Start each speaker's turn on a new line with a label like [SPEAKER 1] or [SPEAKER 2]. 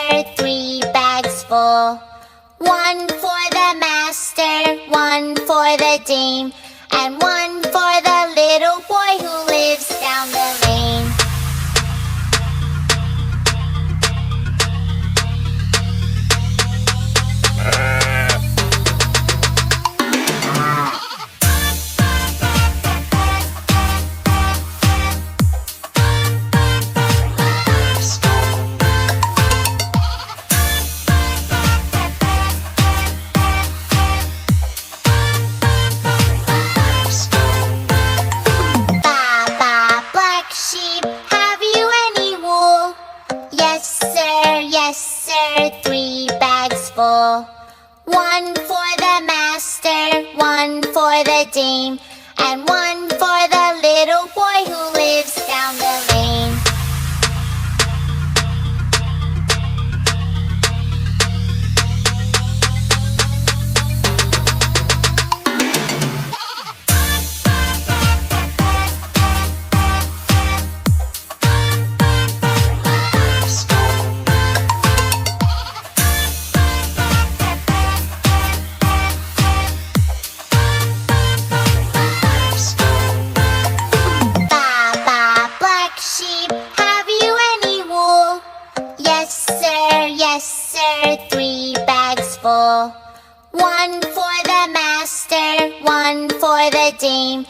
[SPEAKER 1] sir, 3 bags full. 1 for the master, 1 for the dame, and 1 for the little boy who lives down the lane. Baa Baa Black Sheep, have you any wool? Yes sir, 3 bags full. 1 for the master, 1 for the dame, and 1 for the little boy who lives down the lane. Baa Baa Black Sheep, have you any wool? Yes sir, 3 bags full. 1 for the master, 1 for the dame,